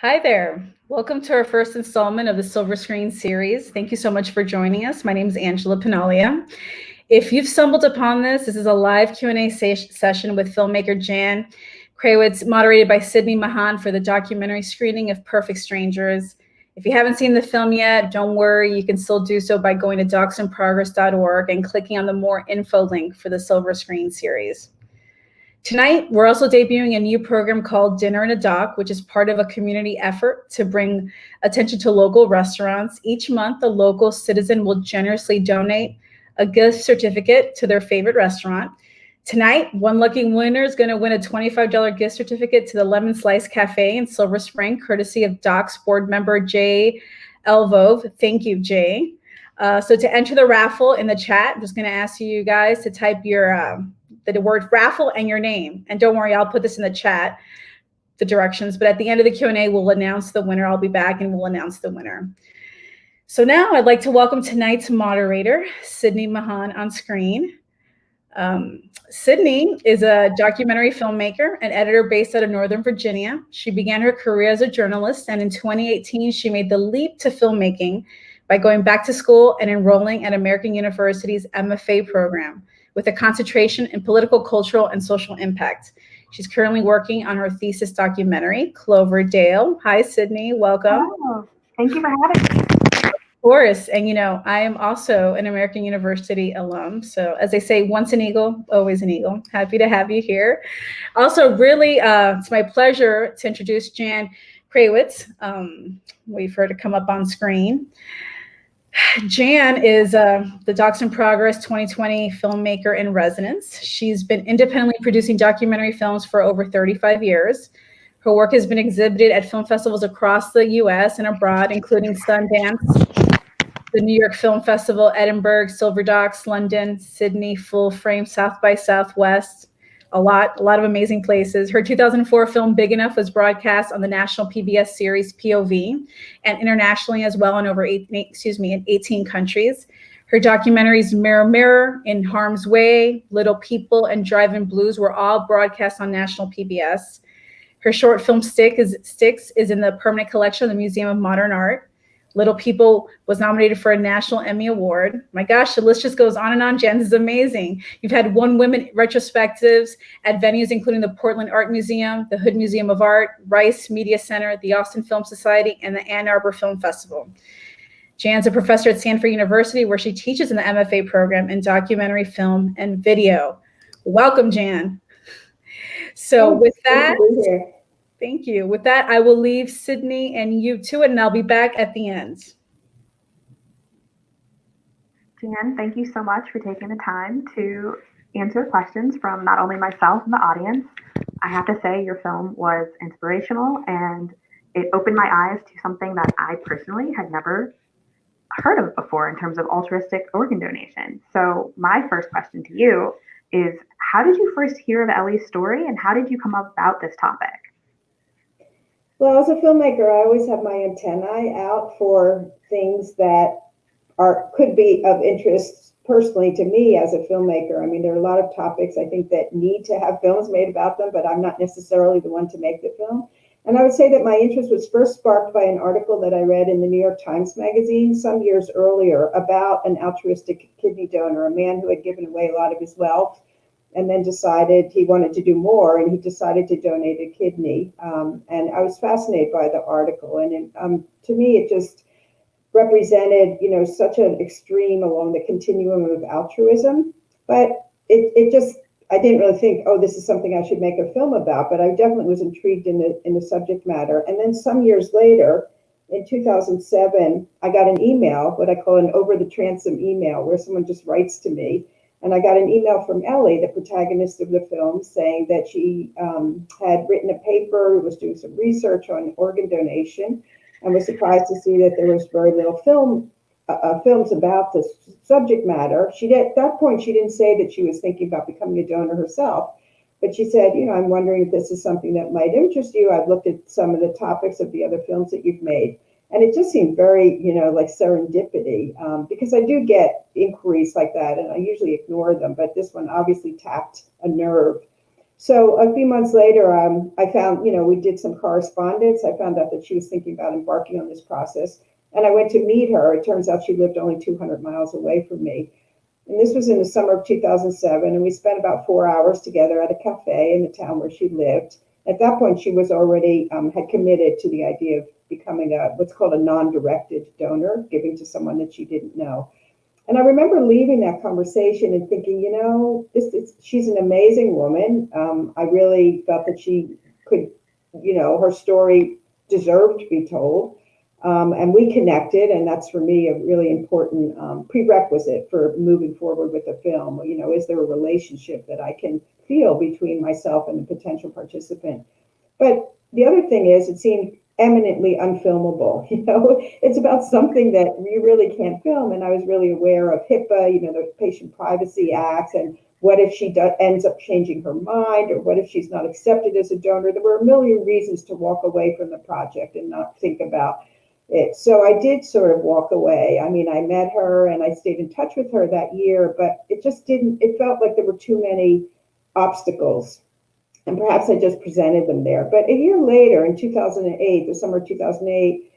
Hi there. Welcome to our first installment of the Silver Screen series. Thank you so much for joining us. My name is Angela Pinalia. If you've stumbled upon this is a live Q&A session with filmmaker Jan Krayowitz, moderated by Sydney Mahan for the documentary screening of Perfect Strangers. If you haven't seen the film yet, don't worry, you can still do so by going to docsinprogress.org and clicking on the More Info link for the Silver Screen series. Tonight, we're also debuting a new program called Dinner in a Doc, which is part of a community effort to bring attention to local restaurants. Each month, a local citizen will generously donate a gift certificate to their favorite restaurant. Tonight, one lucky winner is going to win a $25 gift certificate to the Lemon Slice Cafe in Silver Spring, courtesy of Doc's board member Jay Elvove. Thank you, Jay. So to enter the raffle in the chat, I'm just going to ask you guys to type your the word raffle and your name. And don't worry, I'll put this in the chat, the directions. But at the end of the Q&A, we'll announce the winner. I'll be back and we'll announce the winner. So now I'd like to welcome tonight's moderator, Sydney Mahan, on screen. Sydney is a documentary filmmaker and editor based out of Northern Virginia. She began her career as a journalist, and in 2018, she made the leap to filmmaking by going back to school and enrolling at American University's MFA program with a concentration in political, cultural, and social impact. She's currently working on her thesis documentary, Cloverdale. Hi, Sydney, welcome. Oh, thank you for having me. Of course, and I am also an American University alum. So as they say, once an eagle, always an eagle. Happy to have you here. Also, really, it's my pleasure to introduce Jan Krayowitz. Wait for her to come up on screen. Jan is the Docs in Progress 2020 filmmaker in residence. She's been independently producing documentary films for over 35 years. Her work has been exhibited at film festivals across the US and abroad, including Sundance, the New York Film Festival, Edinburgh, Silver Docs, London, Sydney, Full Frame, South by Southwest, a lot of amazing places. Her 2004 film Big Enough was broadcast on the national PBS series POV and internationally as well in over 18 countries. Her documentaries Mirror Mirror, In Harm's Way, Little People, and Drive-In Blues were all broadcast on national PBS. Her short film Sticks is in the permanent collection of the Museum of Modern Art. Little People was nominated for a National Emmy Award. My gosh, the list just goes on and on, Jen. This is amazing. You've had One Women retrospectives at venues including the Portland Art Museum, the Hood Museum of Art, Rice Media Center, the Austin Film Society, and the Ann Arbor Film Festival. Jan's a professor at Stanford University, where she teaches in the MFA program in documentary film and video. Welcome, Jan. So with that, thank you. With that, I will leave Sydney and you to it, and I'll be back at the end. Jan, thank you so much for taking the time to answer questions from not only myself and the audience. I have to say your film was inspirational, and it opened my eyes to something that I personally had never heard of before in terms of altruistic organ donation. So my first question to you is, how did you first hear of Ellie's story, and how did you come up about this topic? Well, as a filmmaker, I always have my antennae out for things that could be of interest personally to me as a filmmaker. I mean, there are a lot of topics I think that need to have films made about them, but I'm not necessarily the one to make the film. And I would say that my interest was first sparked by an article that I read in the New York Times Magazine some years earlier about an altruistic kidney donor, a man who had given away a lot of his wealth and then decided he wanted to do more, and he decided to donate a kidney. And I was fascinated by the article, and to me, it just represented, such an extreme along the continuum of altruism. But I didn't really think, oh, this is something I should make a film about. But I definitely was intrigued in the subject matter. And then some years later, in 2007, I got an email, what I call an over the transom email, where someone just writes to me. And I got an email from Ellie, the protagonist of the film, saying that she had written a paper, was doing some research on organ donation, and was surprised to see that there was very little films about this subject matter. At that point, she didn't say that she was thinking about becoming a donor herself, but she said, I'm wondering if this is something that might interest you. I've looked at some of the topics of the other films that you've made. And it just seemed very, like serendipity, because I do get inquiries like that, and I usually ignore them. But this one obviously tapped a nerve. So a few months later, I found, we did some correspondence. I found out that she was thinking about embarking on this process. And I went to meet her. It turns out she lived only 200 miles away from me. And this was in the summer of 2007. And we spent about 4 hours together at a cafe in the town where she lived. At that point, she was already had committed to the idea of becoming what's called a non-directed donor, giving to someone that she didn't know. And I remember leaving that conversation and thinking, she's an amazing woman. I really felt that she could, her story deserved to be told. And we connected, and that's for me a really important prerequisite for moving forward with the film. Is there a relationship that I can feel between myself and the potential participant? But the other thing is, it seemed eminently unfilmable. It's about something that you really can't film. And I was really aware of HIPAA, the Patient Privacy Act, and what if she ends up changing her mind, or what if she's not accepted as a donor? There were a million reasons to walk away from the project and not think about it. So I did sort of walk away. I mean, I met her and I stayed in touch with her that year, but it felt like there were too many obstacles. And perhaps I just presented them there. But a year later, in 2008, the summer of 2008,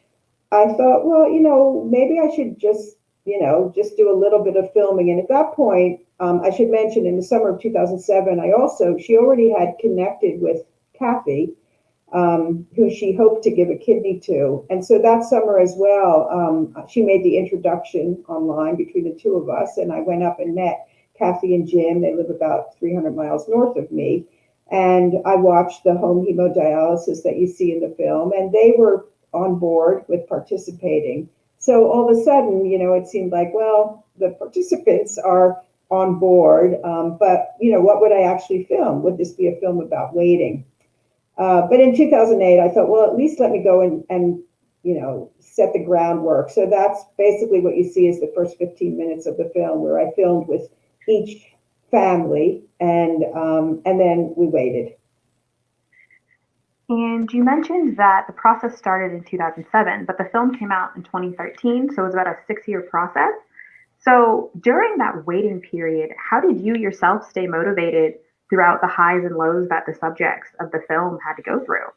I thought, well, maybe I should just do a little bit of filming. And at that point, I should mention, in the summer of 2007, she already had connected with Kathy, who she hoped to give a kidney to. And so that summer as well, she made the introduction online between the two of us. And I went up and met Kathy and Jim. They live about 300 miles north of me. And I watched the home hemodialysis that you see in the film, and they were on board with participating. So all of a sudden, it seemed like, well, the participants are on board, but, what would I actually film? Would this be a film about waiting? But in 2008, I thought, well, at least let me go and set the groundwork. So that's basically what you see is the first 15 minutes of the film, where I filmed with each family, and then we waited. And you mentioned that the process started in 2007, but the film came out in 2013, so it was about a 6-year process. So during that waiting period, how did you yourself stay motivated throughout the highs and lows that the subjects of the film had to go through?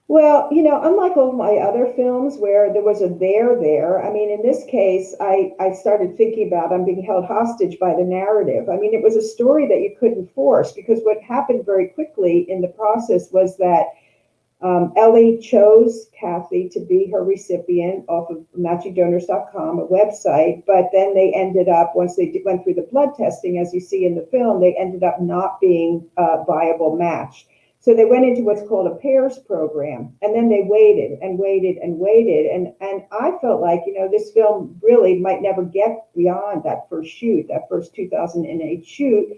Well, unlike all my other films where there was a there, I mean, in this case, I started thinking about I'm being held hostage by the narrative. I mean, it was a story that you couldn't force, because what happened very quickly in the process was that Ellie chose Kathy to be her recipient off of matchingdonors.com, a website, but then they ended up, once they went through the blood testing, as you see in the film, they ended up not being a viable match. So they went into what's called a pairs program, and then they waited and waited and waited. And I felt like, this film really might never get beyond that first shoot, that first 2008 shoot,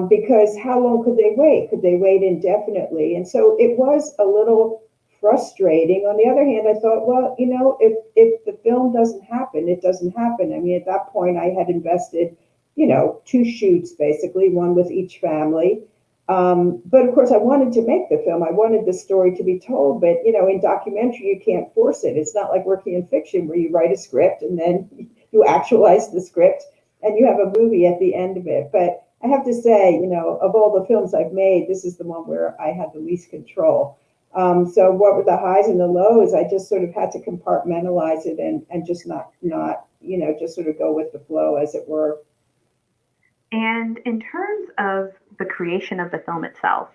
because how long could they wait? Could they wait indefinitely? And so it was a little frustrating. On the other hand, I thought, well, if the film doesn't happen, it doesn't happen. I mean, at that point, I had invested, 2 shoots, basically, one with each family. But of course, I wanted to make the film. I wanted the story to be told. But, in documentary, you can't force it. It's not like working in fiction where you write a script and then you actualize the script and you have a movie at the end of it. But I have to say, of all the films I've made, this is the one where I had the least control. So what were the highs and the lows? I just sort of had to compartmentalize it and just not, just sort of go with the flow, as it were. And in terms of the creation of the film itself,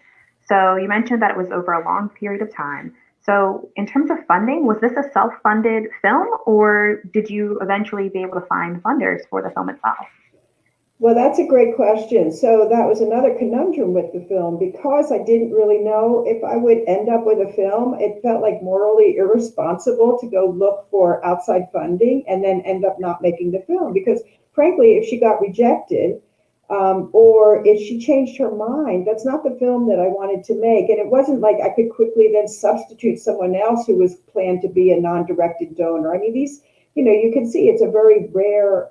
so you mentioned that it was over a long period of time. So in terms of funding, was this a self-funded film, or did you eventually be able to find funders for the film itself? Well, that's a great question. So that was another conundrum with the film, because I didn't really know if I would end up with a film. It felt like morally irresponsible to go look for outside funding and then end up not making the film, because frankly, if she got rejected, or if she changed her mind, that's not the film that I wanted to make. And it wasn't like I could quickly then substitute someone else who was planned to be a non-directed donor. I mean, these, you can see it's a very rare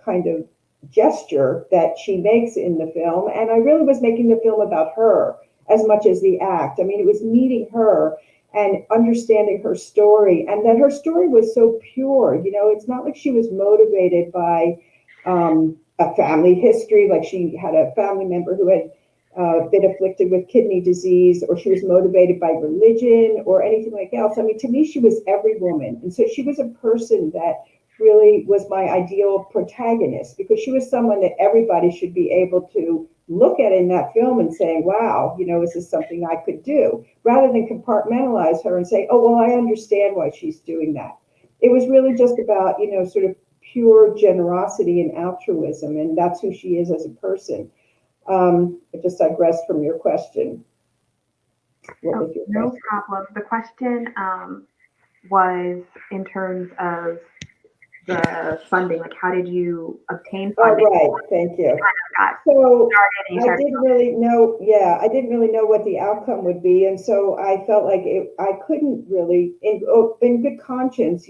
kind of gesture that she makes in the film. And I really was making the film about her as much as the act. I mean, it was meeting her and understanding her story, and that her story was so pure. It's not like she was motivated by a family history, like she had a family member who had been afflicted with kidney disease, or she was motivated by religion or anything like else. I mean, to me, she was every woman. And so she was a person that really was my ideal protagonist, because she was someone that everybody should be able to look at in that film and saying, wow, is this something I could do? Rather than compartmentalize her and say, oh, well, I understand why she's doing that. It was really just about, sort of pure generosity and altruism. And that's who she is as a person. I just digressed from your question. What was your No question? problem. The question was in terms of the funding. Like, how did you obtain Oh, funding? right. Thank you. Got So started and you I started. didn't really know, I didn't really know what the outcome would be. And so I felt like I couldn't really, in good conscience,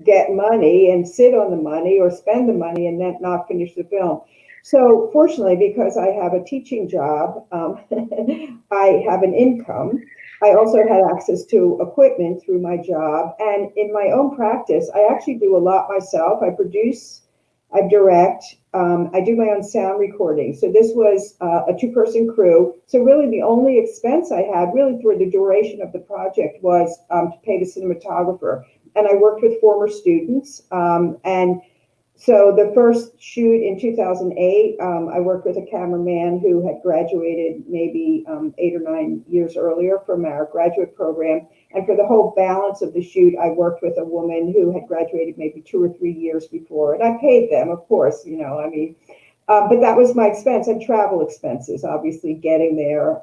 get money and sit on the money or spend the money and then not finish the film. So fortunately, because I have a teaching job, I have an income. I also had access to equipment through my job. And in my own practice, I actually do a lot myself. I produce, I direct, I do my own sound recording. So this was a two-person crew. So really the only expense I had really for the duration of the project was to pay the cinematographer. And I worked with former students. And so the first shoot in 2008, I worked with a cameraman who had graduated maybe 8 or 9 years earlier from our graduate program. And for the whole balance of the shoot, I worked with a woman who had graduated maybe 2 or 3 years before. And I paid them, of course, but that was my expense, and travel expenses, obviously getting there.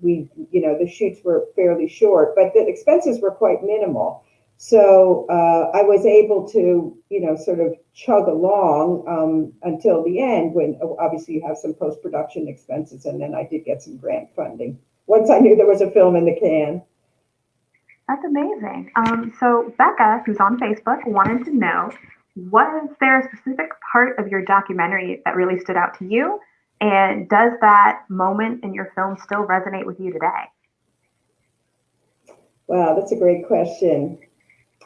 The shoots were fairly short, but the expenses were quite minimal. So I was able to, sort of chug along until the end, when obviously you have some post-production expenses, and then I did get some grant funding once I knew there was a film in the can. That's amazing. So Becca, who's on Facebook, wanted to know, was there a specific part of your documentary that really stood out to you? And does that moment in your film still resonate with you today? Wow, that's a great question.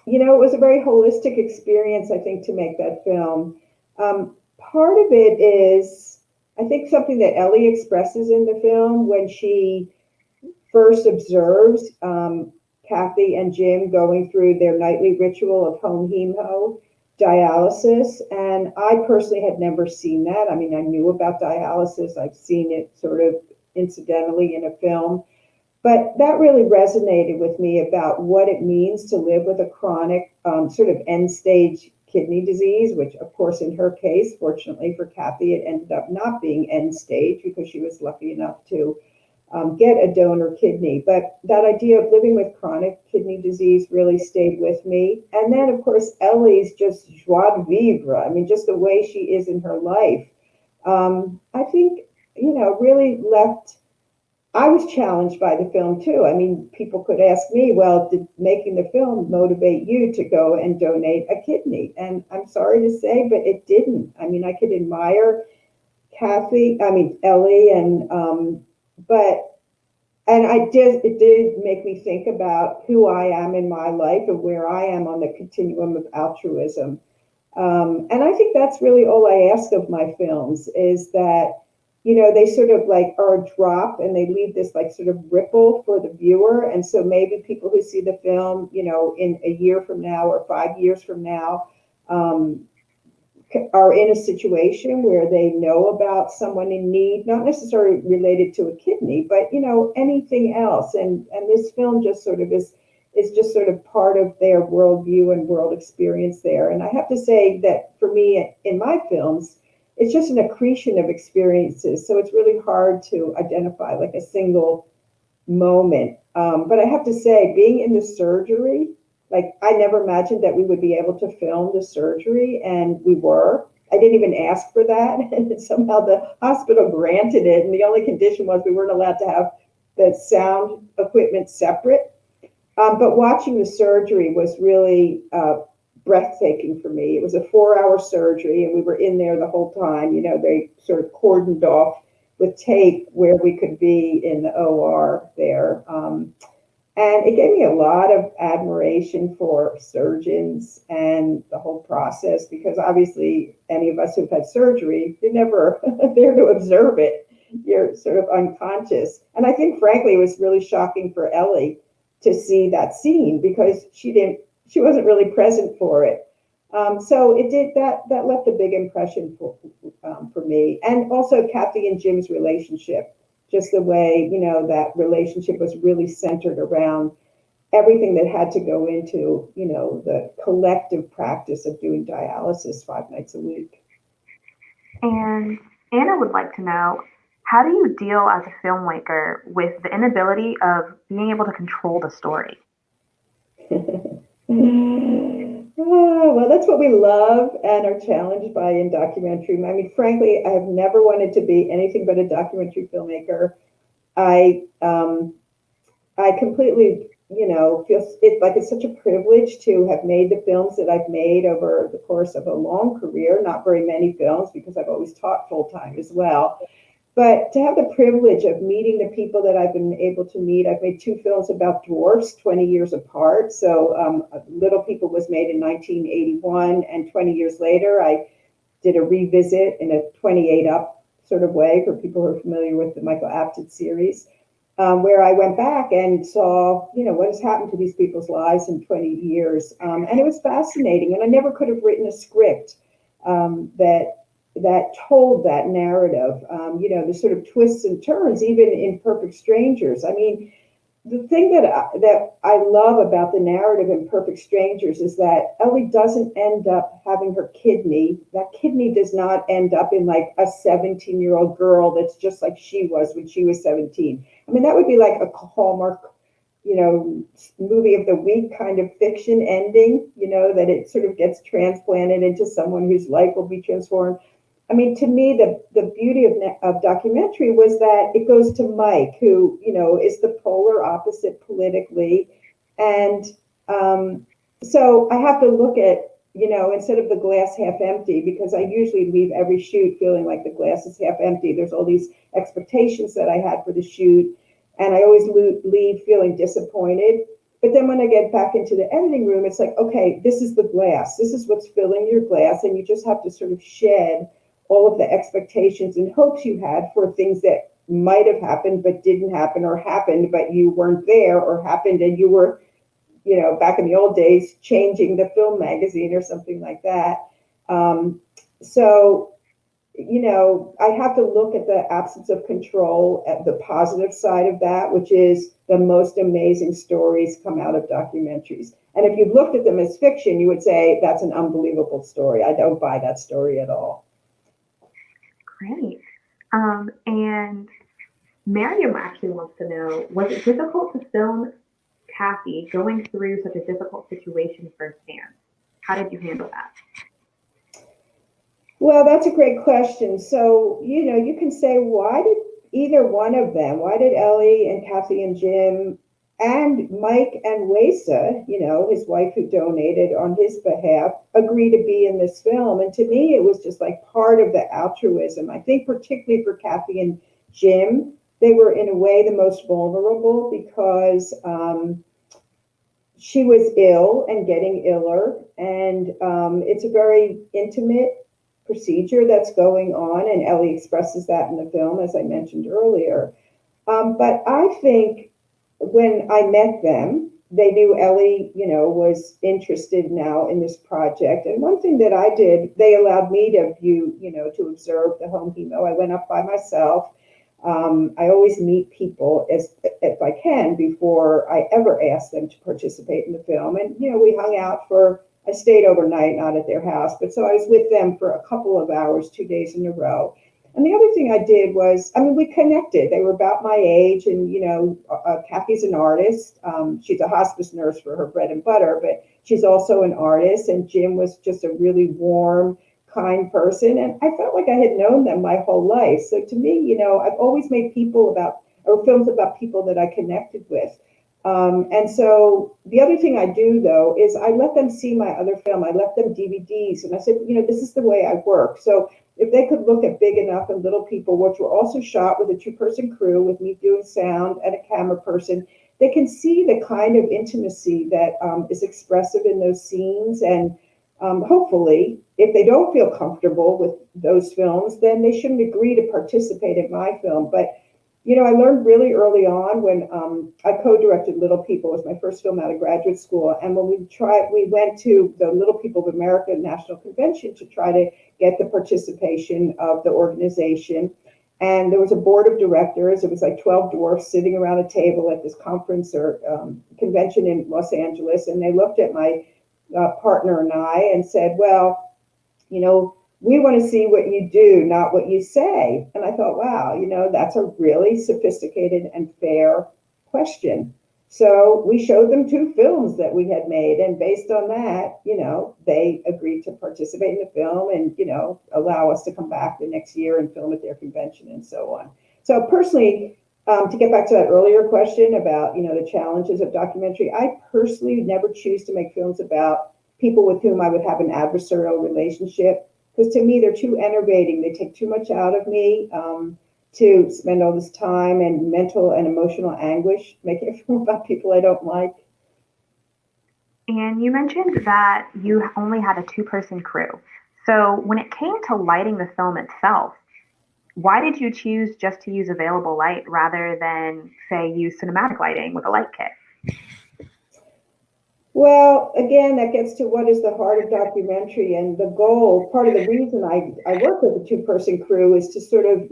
It was a very holistic experience, I think, to make that film. Part of it is, I think, something that Ellie expresses in the film when she first observes Kathy and Jim going through their nightly ritual of home hemo dialysis. And I personally had never seen that. I mean, I knew about dialysis. I've seen it sort of incidentally in a film. But that really resonated with me about what it means to live with a chronic sort of end stage kidney disease, which of course in her case, fortunately for Kathy, it ended up not being end stage because she was lucky enough to get a donor kidney. But that idea of living with chronic kidney disease really stayed with me. And then of course, Ellie's just joie de vivre. I mean, just the way she is in her life. I think, really left. I was challenged by the film too. I mean, people could ask me, well, did making the film motivate you to go and donate a kidney? And I'm sorry to say, but it didn't. I mean, I could admire Ellie, it did make me think about who I am in my life and where I am on the continuum of altruism. And I think that's really all I ask of my films, is that they sort of like are a drop and they leave this like sort of ripple for the viewer. And so maybe people who see the film, in a year from now or 5 years from now, are in a situation where they know about someone in need, not necessarily related to a kidney, but anything else. And this film just sort of is just sort of part of their worldview and world experience there. And I have to say that for me, in my films, it's just an accretion of experiences. So it's really hard to identify like a single moment. But I have to say, being in the surgery, like I never imagined that we would be able to film the surgery, and we were. I didn't even ask for that. And somehow the hospital granted it. And the only condition was we weren't allowed to have the sound equipment separate. But watching the surgery was really breathtaking for me. It was a 4-hour surgery, and we were in there the whole time. They sort of cordoned off with tape where we could be in the OR there. And it gave me a lot of admiration for surgeons and the whole process, because obviously any of us who've had surgery, you're never there to observe it. you're sort of unconscious. And I think, frankly, it was really shocking for Ellie to see that scene because she wasn't really present for it. So it did that left a big impression for me, and also Kathy and Jim's relationship, just the way that relationship was really centered around everything that had to go into the collective practice of doing dialysis 5 nights a week. And Anna would like to know, how do you deal as a filmmaker with the inability of being able to control the story? Oh, well, that's what we love and are challenged by in documentary. I mean, frankly, I have never wanted to be anything but a documentary filmmaker. I completely, feel it like it's such a privilege to have made the films that I've made over the course of a long career. Not very many films because I've always taught full time as well. But to have the privilege of meeting the people that I've been able to meet, I've made 2 films about dwarfs, 20 years apart. So Little People was made in 1981, and 20 years later, I did a revisit in a 28 up sort of way for people who are familiar with the Michael Apted series, where I went back and saw, what has happened to these people's lives in 20 years. And it was fascinating. And I never could have written a script that told that narrative, the sort of twists and turns, even in Perfect Strangers. I mean, the thing that I love about the narrative in Perfect Strangers is that Ellie doesn't end up having her kidney. That kidney does not end up in like a 17-year-old girl that's just like she was when she was 17. I mean, that would be like a Hallmark, movie of the week kind of fiction ending, that it sort of gets transplanted into someone whose life will be transformed. I mean, to me, the beauty of documentary was that it goes to Mike, who, is the polar opposite politically. And so I have to look at, instead of the glass half empty, because I usually leave every shoot feeling like the glass is half empty. There's all these expectations that I had for the shoot, and I always leave feeling disappointed. But then when I get back into the editing room, it's like, okay, this is the glass. This is what's filling your glass, and you just have to sort of shed all of the expectations and hopes you had for things that might have happened but didn't happen, or happened but you weren't there, or happened and you were, back in the old days, changing the film magazine or something like that. So, I have to look at the absence of control, at the positive side of that, which is the most amazing stories come out of documentaries. And if you looked at them as fiction, you would say, that's an unbelievable story. I don't buy that story at all. Great. And Miriam actually wants to know, was it difficult to film Kathy going through such a difficult situation firsthand? How did you handle that? Well, that's a great question. So, you can say, why did either one of them, why did Ellie and Kathy and Jim and Mike and Wesa, his wife who donated on his behalf, agree to be in this film? And to me, it was just like part of the altruism. I think particularly for Kathy and Jim, they were in a way the most vulnerable because she was ill and getting iller. And it's a very intimate procedure that's going on. And Ellie expresses that in the film, as I mentioned earlier. But I think when I met them, they knew Ellie, was interested now in this project. And one thing that I did, they allowed me to view, to observe the home hemo. I went up by myself. I always meet people if I can before I ever ask them to participate in the film. And, we hung out I stayed overnight, not at their house, but so I was with them for a couple of hours, 2 days in a row. And the other thing I did was, we connected. They were about my age, and, Kathy's an artist. She's a hospice nurse for her bread and butter, but she's also an artist. And Jim was just a really warm, kind person. And I felt like I had known them my whole life. So to me, I've always made films about people that I connected with. And so the other thing I do, though, is I let them see my other film. I left them DVDs, and I said, this is the way I work. So if they could look at Big Enough and Little People, which were also shot with a 2-person crew with me doing sound and a camera person, they can see the kind of intimacy that is expressive in those scenes. And hopefully, if they don't feel comfortable with those films, then they shouldn't agree to participate in my film. But I learned really early on when I co-directed Little People. It was my first film out of graduate school. And when we went to the Little People of America National Convention to try to get the participation of the organization. And there was a board of directors. It was like 12 dwarfs sitting around a table at this conference or convention in Los Angeles. And they looked at my partner and I and said, well, we want to see what you do, not what you say. And I thought, wow, that's a really sophisticated and fair question. So we showed them 2 films that we had made. And based on that, they agreed to participate in the film and, allow us to come back the next year and film at their convention and so on. So personally, to get back to that earlier question about, the challenges of documentary, I personally never choose to make films about people with whom I would have an adversarial relationship. Because to me, they're too enervating. They take too much out of me to spend all this time and mental and emotional anguish making a film about people I don't like. And you mentioned that you only had a 2-person crew. So when it came to lighting the film itself, why did you choose just to use available light rather than, say, use cinematic lighting with a light kit? Well, again, that gets to what is the heart of documentary and the goal. Part of the reason I work with a 2-person crew is to sort of,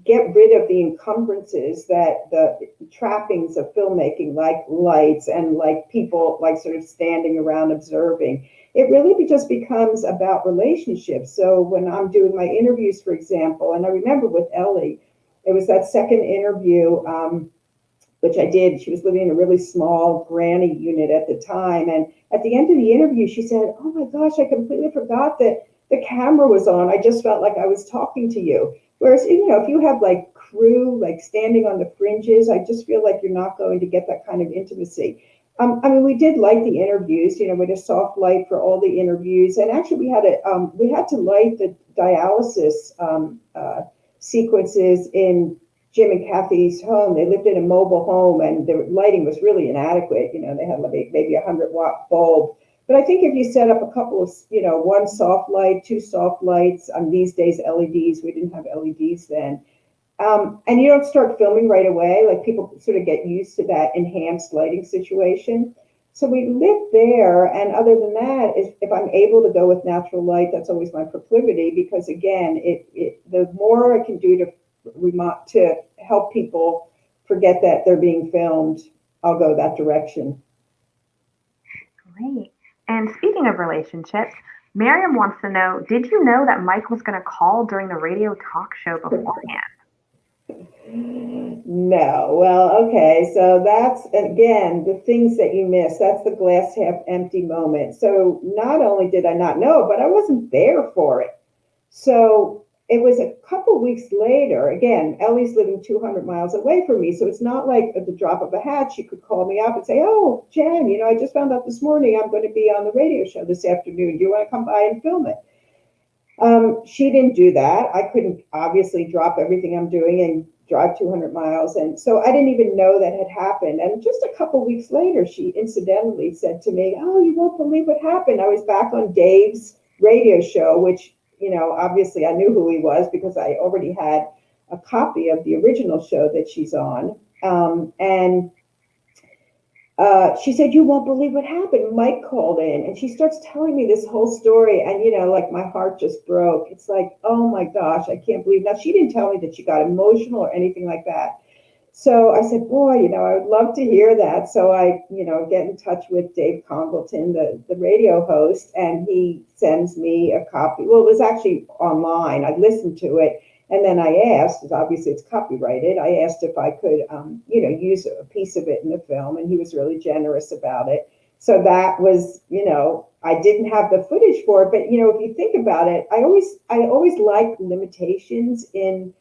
get rid of the encumbrances that the trappings of filmmaking, like lights and like people like sort of standing around observing. It really just becomes about relationships. So when I'm doing my interviews, for example, and I remember with Ellie, it was that second interview, which I did. She was living in a really small granny unit at the time. And at the end of the interview, she said, oh my gosh, I completely forgot that the camera was on. I just felt like I was talking to you. Whereas, if you have like crew, like standing on the fringes, I just feel like you're not going to get that kind of intimacy. We did light the interviews, with a soft light for all the interviews. And actually we had to light the dialysis sequences in Jim and Kathy's home. They lived in a mobile home and the lighting was really inadequate. They had maybe 100-watt bulb. But I think if you set up a couple of, 1 soft light, 2 soft lights, these days LEDs, we didn't have LEDs then. And you don't start filming right away, like people sort of get used to that enhanced lighting situation. So we lit there, and other than that, if I'm able to go with natural light, that's always my proclivity, because again, the more I can do to help people forget that they're being filmed, I'll go that direction. Great. And speaking of relationships, Miriam wants to know, did you know that Mike was going to call during the radio talk show beforehand? No. Well, okay. So that's, again, the things that you miss. That's the glass half empty moment. So not only did I not know, but I wasn't there for it. So it was a couple weeks later. Again, Ellie's living 200 miles away from me. So it's not like at the drop of a hat, she could call me up and say, oh, Jen, I just found out this morning I'm going to be on the radio show this afternoon. Do you want to come by and film it? She didn't do that. I couldn't obviously drop everything I'm doing and drive 200 miles. And so I didn't even know that had happened. And just a couple weeks later, she incidentally said to me, oh, you won't believe what happened. I was back on Dave's radio show, which, obviously I knew who he was because I already had a copy of the original show that she's on. She said, you won't believe what happened. Mike called in, and she starts telling me this whole story. And, like my heart just broke. It's like, oh my gosh, I can't believe. Now, she didn't tell me that she got emotional or anything like that. So I said, boy, I would love to hear that. So I, get in touch with Dave Congleton, the radio host, and he sends me a copy. Well, it was actually online. I listened to it. And then I asked, because obviously it's copyrighted, I asked if I could, use a piece of it in the film, and he was really generous about it. So that was, I didn't have the footage for it, but, if you think about it, I always like limitations in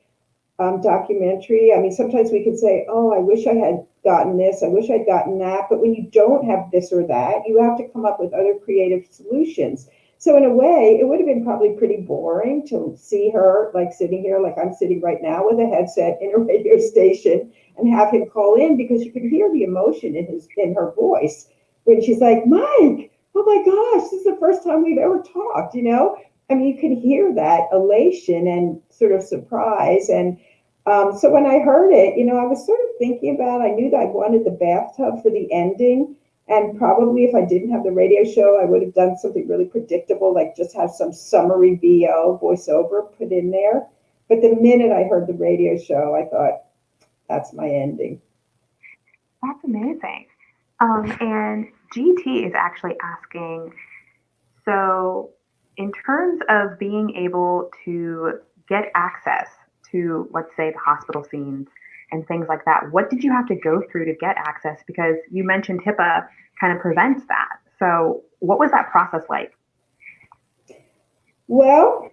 documentary. Sometimes we could say, oh, I wish I had gotten this, I wish I'd gotten that. But when you don't have this or that, you have to come up with other creative solutions. So in a way, it would have been probably pretty boring to see her like sitting here, like I'm sitting right now with a headset in a radio station, and have him call in, because you could hear the emotion in her voice when she's like, Mike, oh my gosh, this is the first time we've ever talked, you know? I mean, you can hear that elation and sort of surprise. And so when I heard it, you know, I was sort of thinking about, I knew that I wanted the bathtub for the ending. And probably if I didn't have the radio show, I would have done something really predictable, like just have some summary VO voiceover put in there. But the minute I heard the radio show, I thought, that's my ending. That's amazing. And GT is actually asking, so in terms of being able to get access to, let's say, the hospital scenes and things like that, what did you have to go through to get access? Because you mentioned HIPAA kind of prevents that. So what was that process like? Well,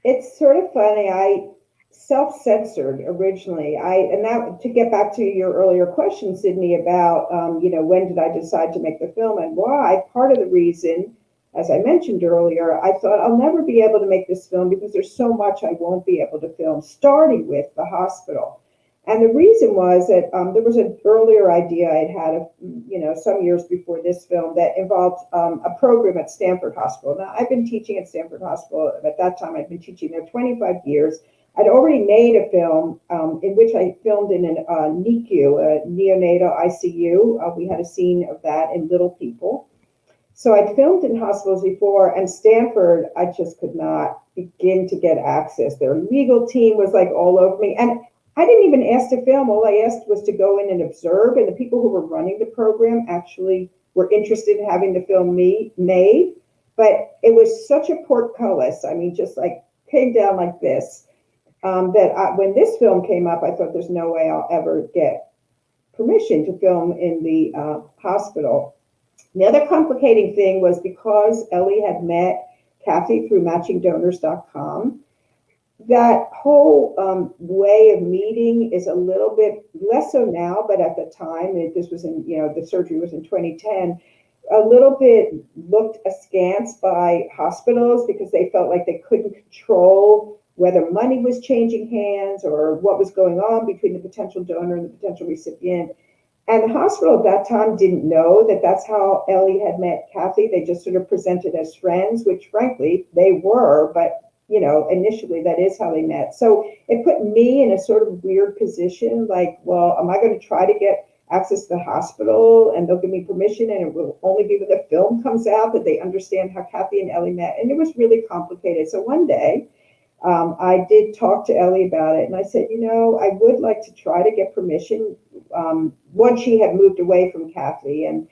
it's sort of funny. I self-censored originally. And that, to get back to your earlier question, Sydney, about you know, when did I decide to make the film and why? Part of the reason, as I mentioned earlier, I thought I'll never be able to make this film because there's so much I won't be able to film, starting with the hospital. And the reason was that there was an earlier idea I'd had, you know, some years before this film that involved a program at Stanford Hospital. Now, I've been teaching at Stanford Hospital. At that time, I'd been teaching there 25 years. I'd already made a film in which I filmed in an NICU, a neonatal ICU. We had a scene of that in Little People. So I'd filmed in hospitals before, and Stanford, I just could not begin to get access. Their legal team was like all over me. And I didn't even ask to film. All I asked was to go in and observe. And the people who were running the program actually were interested in having the film made. But it was such a portcullis. I mean, just like came down like this, when this film came up, I thought there's no way I'll ever get permission to film in the hospital. The other complicating thing was because Ellie had met Kathy through matchingdonors.com, that whole way of meeting is a little bit less so now, but at the time, this was in, you know, the surgery was in 2010, a little bit looked askance by hospitals because they felt like they couldn't control whether money was changing hands or what was going on between the potential donor and the potential recipient. And the hospital at that time didn't know that that's how Ellie had met Kathy. They just sort of presented as friends, which frankly they were, but you know, initially that is how they met. So it put me in a sort of weird position, like, well, am I going to try to get access to the hospital and they'll give me permission and it will only be when the film comes out that they understand how Kathy and Ellie met? And it was really complicated. So one day I did talk to Ellie about it and I said, you know, I would like to try to get permission. Once she had moved away from Kathy and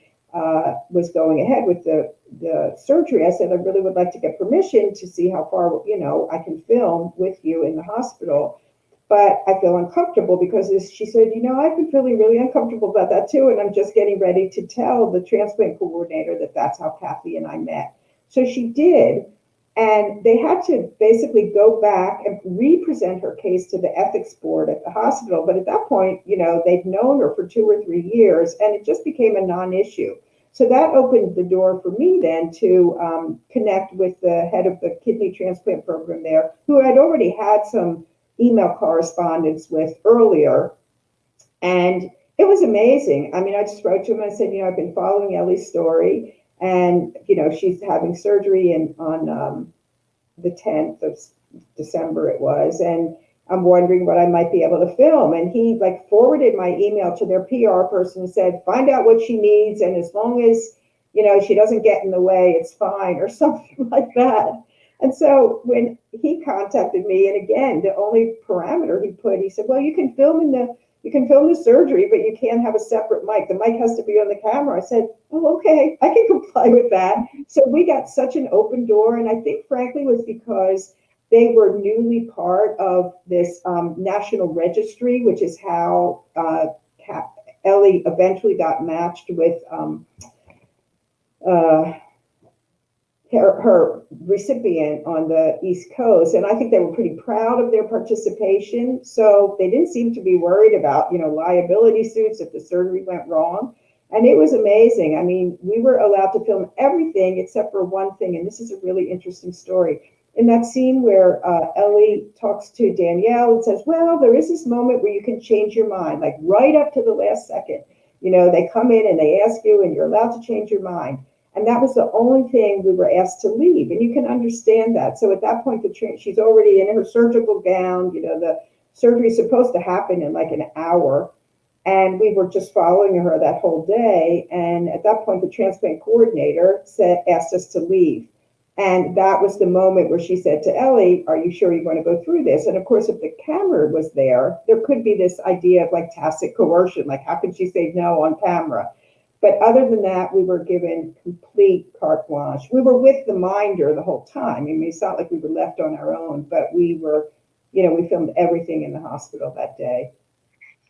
was going ahead with the surgery, I said, I really would like to get permission to see how far, you know, I can film with you in the hospital. But I feel uncomfortable because she said, you know, I've been feeling really uncomfortable about that too. And I'm just getting ready to tell the transplant coordinator that that's how Kathy and I met. So she did. And they had to basically go back and re-present her case to the ethics board at the hospital. But at that point, you know, they'd known her for 2 or 3 years and it just became a non-issue. So that opened the door for me then to connect with the head of the kidney transplant program there, who I'd already had some email correspondence with earlier. And it was amazing. I mean, I just wrote to him and I said, you know, I've been following Ellie's story. And, you know, she's having surgery on the 10th of December it was. And I'm wondering what I might be able to film. And he like forwarded my email to their PR person and said, find out what she needs. And as long as, you know, she doesn't get in the way, it's fine or something like that. And so when he contacted me, and again, the only parameter he put, he said, well, you can film the surgery, but you can't have a separate mic. The mic has to be on the camera. I said, oh, okay, I can comply with that. So we got such an open door. And I think, frankly, it was because they were newly part of this national registry, which is how Ellie eventually got matched with her recipient on the East Coast. And I think they were pretty proud of their participation. So they didn't seem to be worried about, you know, liability suits if the surgery went wrong. And it was amazing. I mean, we were allowed to film everything except for one thing. And this is a really interesting story. In that scene where Ellie talks to Danielle and says, well, there is this moment where you can change your mind, like right up to the last second. You know, they come in and they ask you and you're allowed to change your mind. And that was the only thing we were asked to leave. And you can understand that. So at that point, she's already in her surgical gown. The surgery is supposed to happen in like an hour. And we were just following her that whole day. And at that point, the transplant coordinator asked us to leave. And that was the moment where she said to Ellie, "Are you sure you want to go through this?" And of course, if the camera was there could be this idea of like tacit coercion, like how could she say no on camera? But other than that, we were given complete carte blanche. We were with the minder the whole time. I mean, it's not like we were left on our own, but we were, we filmed everything in the hospital that day.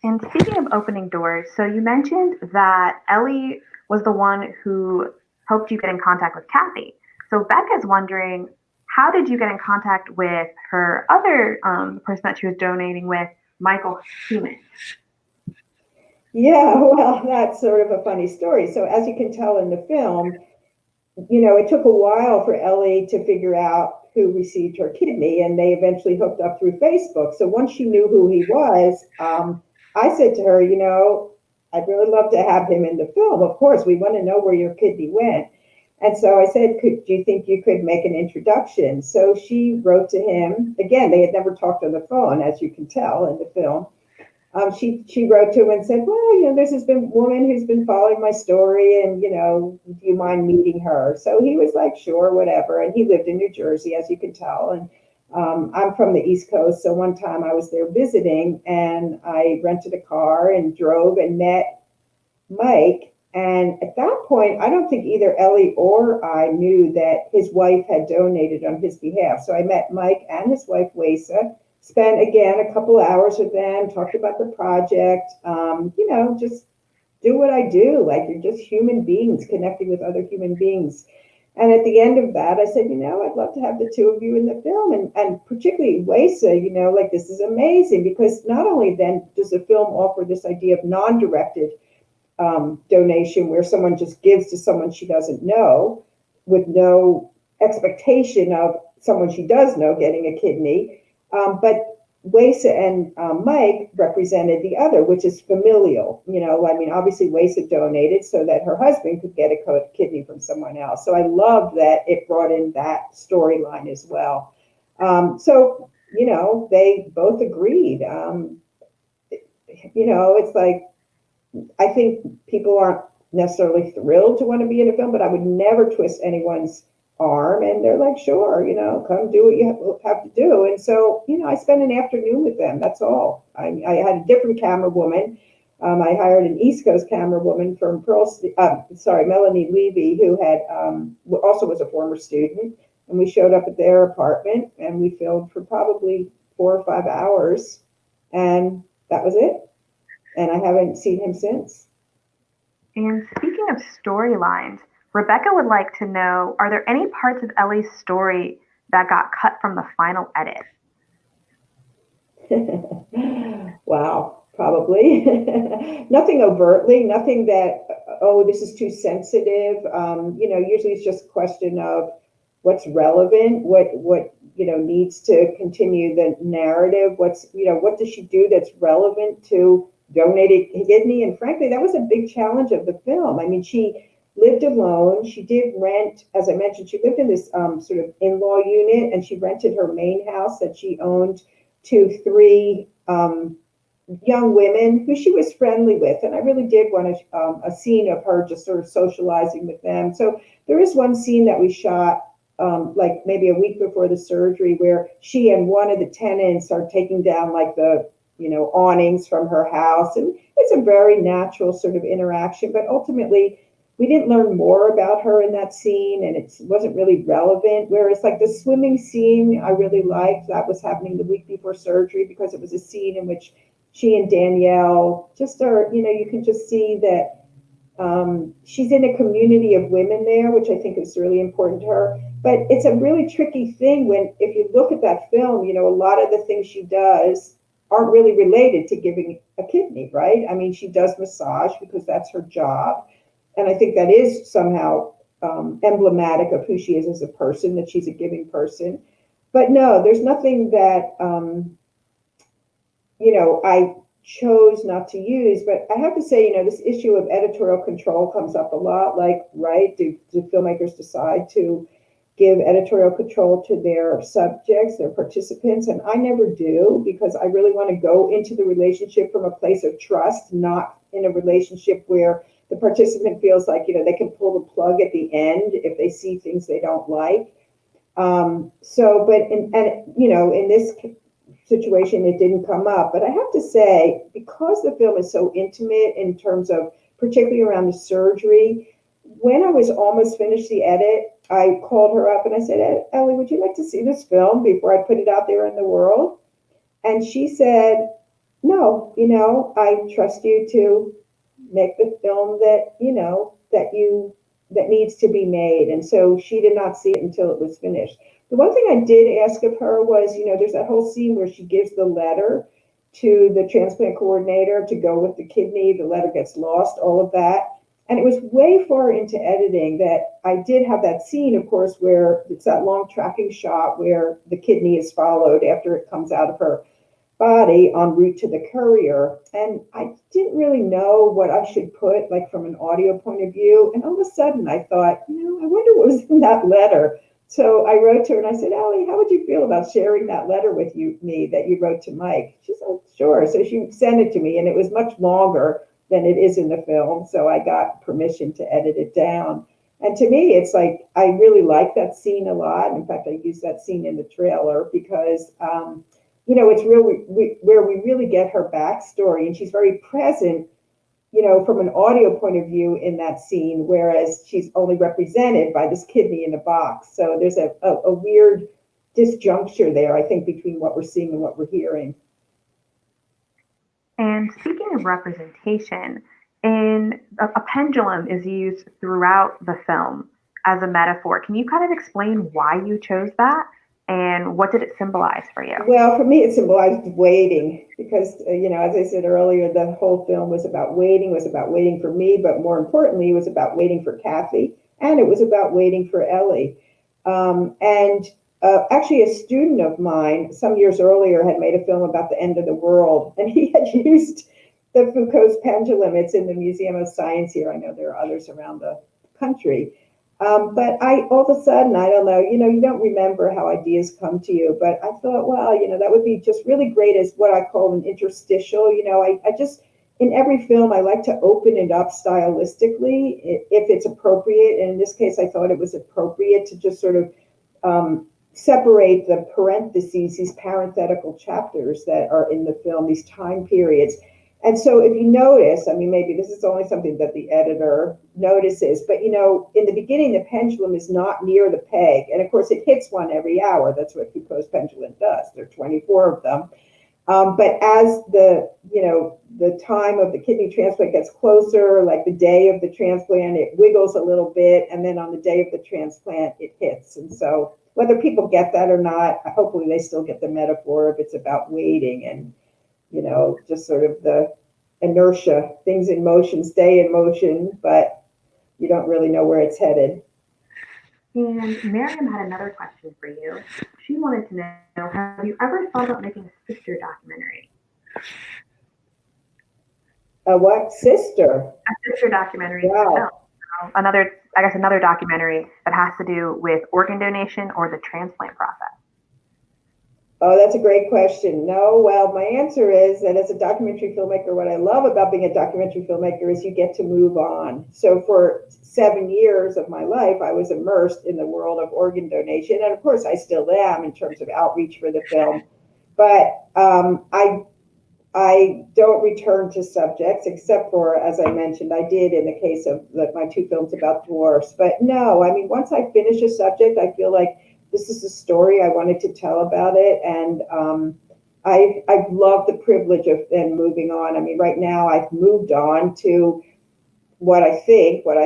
And speaking of opening doors, so you mentioned that Ellie was the one who helped you get in contact with Kathy. So Becca's wondering, how did you get in contact with her other person that she was donating with, Michael Human? Yeah, well, that's sort of a funny story. So as you can tell in the film, it took a while for Ellie to figure out who received her kidney, and they eventually hooked up through Facebook. So once she knew who he was, I said to her, I'd really love to have him in the film. Of course, we want to know where your kidney went. And so I said, do you think you could make an introduction? So she wrote to him. Again, they had never talked on the phone, as you can tell in the film. She wrote to him and said, well, there's this woman who's been following my story, and, do you mind meeting her? So he was like, sure, whatever. And he lived in New Jersey, as you can tell. And I'm from the East Coast. So one time I was there visiting, and I rented a car and drove and met Mike. And at that point, I don't think either Ellie or I knew that his wife had donated on his behalf. So I met Mike and his wife, Wasa, spent, again, a couple of hours with them, talked about the project, just do what I do. Like, you're just human beings connecting with other human beings. And at the end of that, I said, I'd love to have the two of you in the film. And particularly Wasa, like, this is amazing, because not only then does the film offer this idea of non-directed donation, where someone just gives to someone she doesn't know with no expectation of someone she does know getting a kidney. But Wasa and Mike represented the other, which is familial. Obviously Wasa donated so that her husband could get a kidney from someone else. So I love that it brought in that storyline as well. So they both agreed. It's like, I think people aren't necessarily thrilled to want to be in a film, but I would never twist anyone's arm. And they're like, sure, come do what you have to do. And so, I spent an afternoon with them. That's all. I had a different camera woman. I hired an East Coast camera woman from Melanie Levy, who had also was a former student. And we showed up at their apartment, and we filmed for probably 4 or 5 hours. And that was it. And I haven't seen him since. And speaking of storylines, Rebecca would like to know, are there any parts of Ellie's story that got cut from the final edit? Wow, probably. Nothing overtly, nothing that, this is too sensitive. Usually it's just a question of what's relevant, what needs to continue the narrative, what does she do that's relevant to donated kidney. And frankly, that was a big challenge of the film. I mean, she lived alone. She did rent, as I mentioned, she lived in this sort of in-law unit, and she rented her main house that she owned to 3 young women who she was friendly with. And I really did want a scene of her just sort of socializing with them. So there is one scene that we shot like maybe a week before the surgery, where she and one of the tenants are taking down like the awnings from her house. And it's a very natural sort of interaction, but ultimately we didn't learn more about her in that scene, and it wasn't really relevant. Whereas like the swimming scene, I really liked. That was happening the week before surgery, because it was a scene in which she and Danielle just are, you can just see that she's in a community of women there, which I think is really important to her. But it's a really tricky thing if you look at that film, a lot of the things she does aren't really related to giving a kidney, right? I mean, she does massage because that's her job. And I think that is somehow emblematic of who she is as a person, that she's a giving person. But no, there's nothing that, I chose not to use. But I have to say, this issue of editorial control comes up a lot. Like, right, do filmmakers decide to give editorial control to their subjects, their participants? And I never do, because I really want to go into the relationship from a place of trust, not in a relationship where the participant feels like, they can pull the plug at the end if they see things they don't like. In this situation, it didn't come up. But I have to say, because the film is so intimate in terms of, particularly around the surgery, when I was almost finished the edit, I called her up and I said, Ellie, would you like to see this film before I put it out there in the world? And she said, no, I trust you to make the film that needs to be made. And so she did not see it until it was finished. The one thing I did ask of her was, there's that whole scene where she gives the letter to the transplant coordinator to go with the kidney. The letter gets lost, all of that. And it was way far into editing that I did have that scene, of course, where it's that long tracking shot where the kidney is followed after it comes out of her body en route to the courier. And I didn't really know what I should put, like from an audio point of view. And all of a sudden I thought, I wonder what was in that letter. So I wrote to her and I said, Ellie, how would you feel about sharing that letter with me that you wrote to Mike? She said, oh, sure. So she sent it to me, and it was much longer than it is in the film. So I got permission to edit it down. And to me, it's like, I really like that scene a lot. In fact, I used that scene in the trailer because, it's where we really get her backstory, and she's very present, from an audio point of view in that scene, whereas she's only represented by this kidney in a box. So there's a weird disjuncture there, I think, between what we're seeing and what we're hearing. And speaking of representation, a pendulum is used throughout the film as a metaphor. Can you kind of explain why you chose that? And what did it symbolize for you? Well, for me, it symbolized waiting because, as I said earlier, the whole film was about waiting for me, but more importantly, it was about waiting for Kathy, and it was about waiting for Ellie. Actually, a student of mine some years earlier had made a film about the end of the world, and he had used the Foucault's pendulum. It's in the Museum of Science here. I know there are others around the country. But all of a sudden, I don't know, you don't remember how ideas come to you, but I thought, well, that would be just really great as what I call an interstitial. I just, in every film, I like to open it up stylistically if it's appropriate. And in this case, I thought it was appropriate to just sort of separate the parentheses, these parenthetical chapters that are in the film, these time periods. And so if you notice, maybe this is only something that the editor notices, but, in the beginning, the pendulum is not near the peg. And of course, it hits one every hour. That's what Foucault's pendulum does. There are 24 of them. But as the time of the kidney transplant gets closer, like the day of the transplant, it wiggles a little bit. And then on the day of the transplant, it hits. And so whether people get that or not, hopefully they still get the metaphor if it's about waiting and, just sort of the inertia, things in motion stay in motion, but you don't really know where it's headed. And Miriam had another question for you. She wanted to know, have you ever thought about making a sister documentary? A what? Sister? A sister documentary. Wow. Another documentary that has to do with organ donation or the transplant process. Oh, that's a great question. No, well, my answer is that as a documentary filmmaker, what I love about being a documentary filmmaker is you get to move on. So for 7 years of my life, I was immersed in the world of organ donation. And of course, I still am in terms of outreach for the film. But I don't return to subjects, except for, as I mentioned, I did in the case of my 2 films about dwarfs. But no, once I finish a subject, I feel like this is a story I wanted to tell about it. And I've loved the privilege of then moving on. Right now I've moved on to what I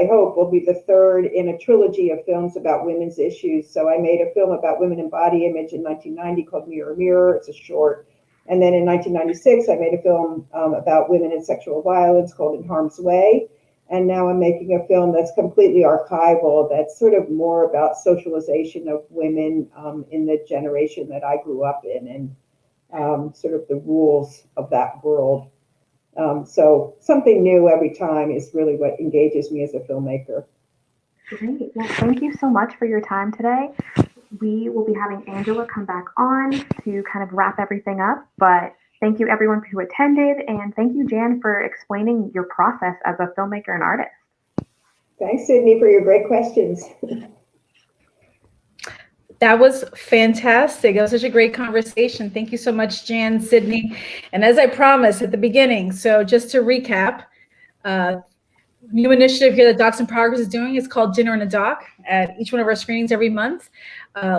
hope will be the 3rd in a trilogy of films about women's issues. So I made a film about women and body image in 1990 called Mirror, Mirror. It's a short. And then in 1996, I made a film about women and sexual violence called In Harm's Way. And now I'm making a film that's completely archival, that's sort of more about socialization of women in the generation that I grew up in and sort of the rules of that world. So something new every time is really what engages me as a filmmaker. Great. Well, thank you so much for your time today. We will be having Angela come back on to kind of wrap everything up, but thank you everyone who attended, and thank you, Jan, for explaining your process as a filmmaker and artist. Thanks, Sydney, for your great questions. That was fantastic. It was such a great conversation. Thank you so much, Jan, Sydney. And as I promised at the beginning, so just to recap, new initiative here that Docs in Progress is doing is called Dinner in a Doc at each one of our screenings every month.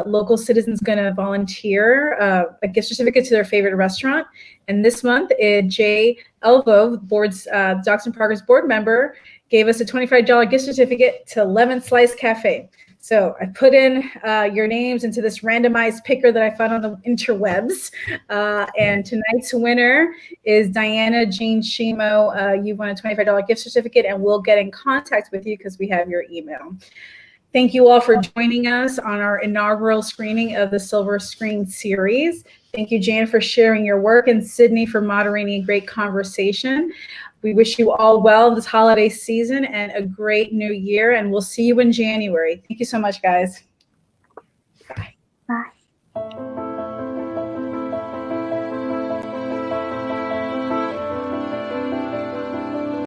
Local citizens going to volunteer a gift certificate to their favorite restaurant. And this month, Jay Elvo, board's Docs in Progress board member, gave us a $25 gift certificate to Lemon Slice Cafe. So I put in your names into this randomized picker that I found on the interwebs. And tonight's winner is Diana Jean Shimo. You won a $25 gift certificate, and we'll get in contact with you because we have your email. Thank you all for joining us on our inaugural screening of the Silver Screen series. Thank you, Jan, for sharing your work, and Sydney for moderating a great conversation. We wish you all well this holiday season and a great new year, and we'll see you in January. Thank you so much, guys.